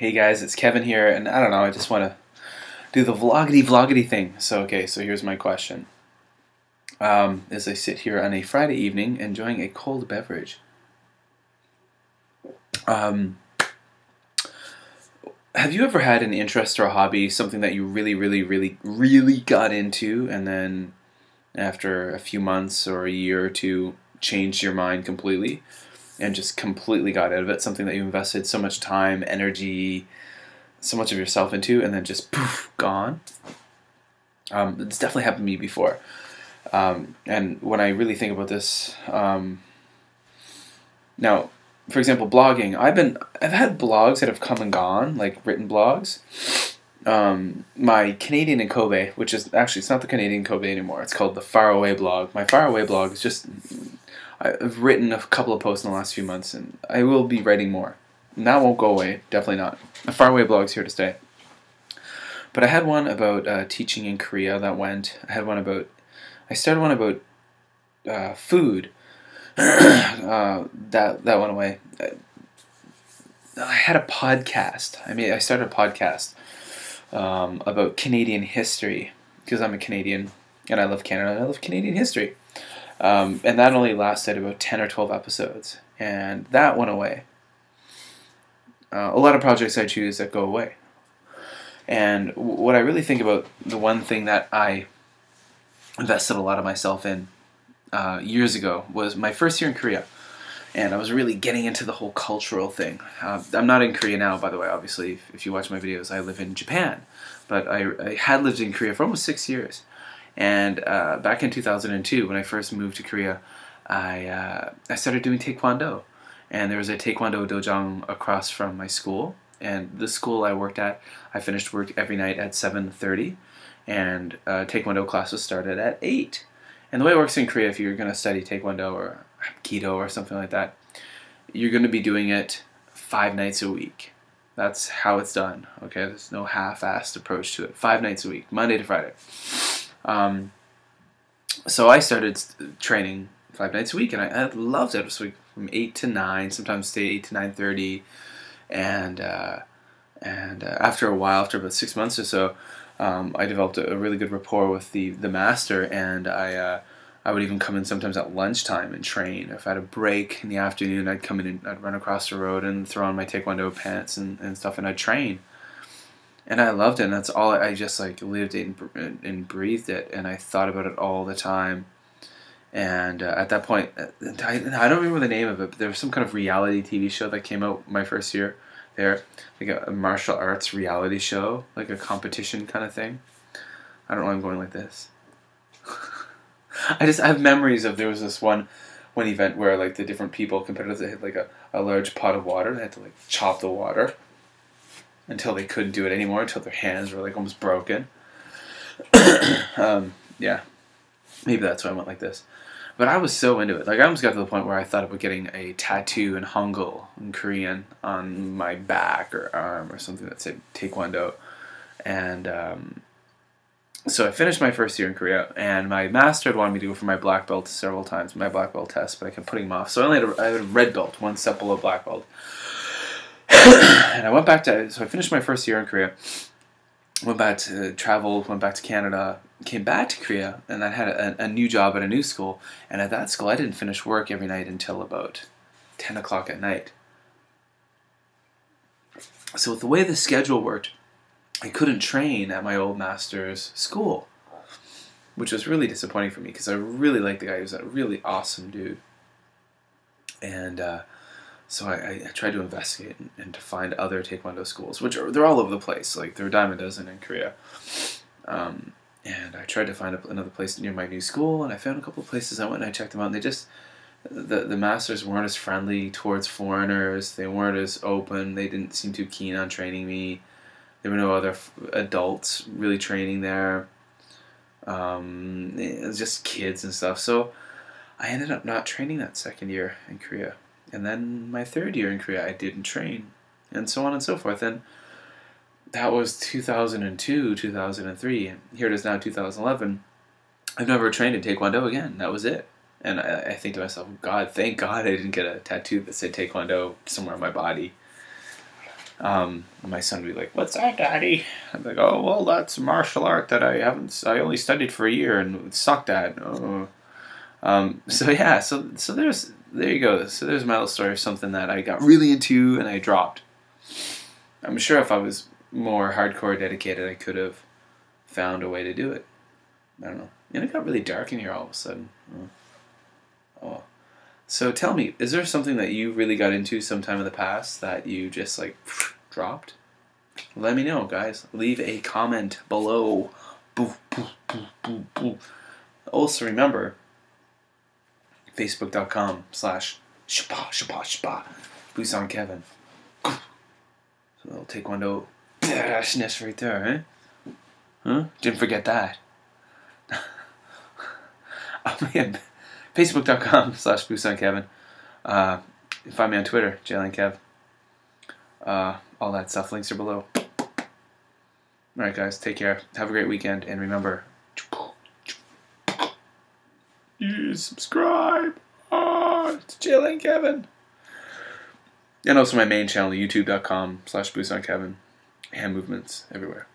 Hey guys, it's Kevin here, and I don't know, I just want to do the vloggity thing. So here's my question. As I sit here on a Friday evening enjoying a cold beverage, um, have you ever had an interest or a hobby, something that you really got into, and then after a few months or a year or two changed your mind completely and just completely got out of it, something that you invested so much time, energy, so much of yourself into, and then just poof, gone? It's definitely happened to me before. And when I really think about this, now, for example, blogging. I've had blogs that have come and gone, like written blogs. My Canadian in Kobe, which is actually, it's not the Canadian Kobe anymore. It's called the Faraway blog. My Faraway blog is just, I've written a couple of posts in the last few months, and I will be writing more. And that won't go away, definitely not. The Faraway blog's here to stay. But I had one about teaching in Korea that went. I started one about food. That went away. I had a podcast. I started a podcast about Canadian history, because I'm a Canadian and I love Canada and I love Canadian history. And that only lasted about 10 or 12 episodes, and that went away. A lot of projects I choose that go away. And what I really think about, the one thing that I invested a lot of myself in years ago was my first year in Korea. And I was really getting into the whole cultural thing. I'm not in Korea now, by the way, obviously. If you watch my videos, I live in Japan. But I had lived in Korea for almost 6 years. And back in 2002, when I first moved to Korea, I started doing Tae Kwon Do. And there was a Tae Kwon Do dojang across from my school. And the school I worked at, I finished work every night at 7:30. And Tae Kwon Do classes started at 8. And the way it works in Korea, if you're going to study Tae Kwon Do or Aikido or something like that, you're going to be doing it 5 nights a week. That's how it's done. Okay, there's no half-assed approach to it. 5 nights a week, Monday to Friday. So I started training 5 nights a week, and I loved it. It was like from 8 to 9, sometimes stay 8 to 9:30, and after a while, after about 6 months or so, I developed a really good rapport with the master, and I would even come in sometimes at lunchtime and train. If I had a break in the afternoon, I'd come in and I'd run across the road and throw on my Tae Kwon Do pants and stuff, and I'd train. And I loved it, and that's all. I just like lived it and breathed it, and I thought about it all the time. And at that point, I don't remember the name of it, but there was some kind of reality TV show that came out my first year there, like a martial arts reality show, like a competition kind of thing. I don't know why I'm going like this. I have memories of, there was this one event where like the different people, competitors, they had like a large pot of water. They had to like chop the water until they couldn't do it anymore, until their hands were like almost broken. Yeah, maybe that's why I went like this. But I was so into it. Like, I almost got to the point where I thought about getting a tattoo in Hangul, in Korean, on my back or arm or something that said Tae Kwon Do. And so I finished my first year in Korea, and my master had wanted me to go for my black belt several times, my black belt test, but I kept putting them off. So I had a red belt, one step below black belt. And I went back to, so I finished my first year in Korea, went back to travel, went back to Canada, came back to Korea, and I had a new job at a new school. And at that school, I didn't finish work every night until about 10 o'clock at night. So with the way the schedule worked, I couldn't train at my old master's school, which was really disappointing for me, because I really liked the guy. He was a really awesome dude. And so I tried to investigate and to find other Taekwondo schools, which they're all over the place. Like, there are a dime a dozen in Korea. And I tried to find another place near my new school, and I found a couple of places. I went and I checked them out, and they just, the masters weren't as friendly towards foreigners. They weren't as open. They didn't seem too keen on training me. There were no other adults really training there. It was just kids and stuff. So I ended up not training that second year in Korea. And then my third year in Korea, I didn't train, and so on and so forth. And that was 2002, 2003, and here it is now, 2011. I've never trained in Taekwondo again. That was it. And I think to myself, God, thank God I didn't get a tattoo that said Taekwondo somewhere on my body. My son would be like, "What's that, Daddy?" I'm like, "Oh, well, that's martial art that I haven't. I only studied for a year and it sucked at." Oh. So yeah, so there you go. So there's my little story of something that I got really into and I dropped. I'm sure if I was more hardcore dedicated, I could have found a way to do it. I don't know. And it got really dark in here all of a sudden. Oh. So tell me, is there something that you really got into sometime in the past that you just like dropped? Let me know, guys. Leave a comment below. Boo, boo, boo, boo, boo. Also remember, facebook.com/shpa Busan Kevin. So little Tae Kwon Do badashness right there, eh? Huh? Didn't forget that. Oh man. Facebook.com/Busan Kevin. Find me on Twitter, jlandkev. All that stuff. Links are below. Alright guys, take care. Have a great weekend and remember, subscribe. It's jlandkevin. And also my main channel, youtube.com/Busan Kevin. Hand movements everywhere.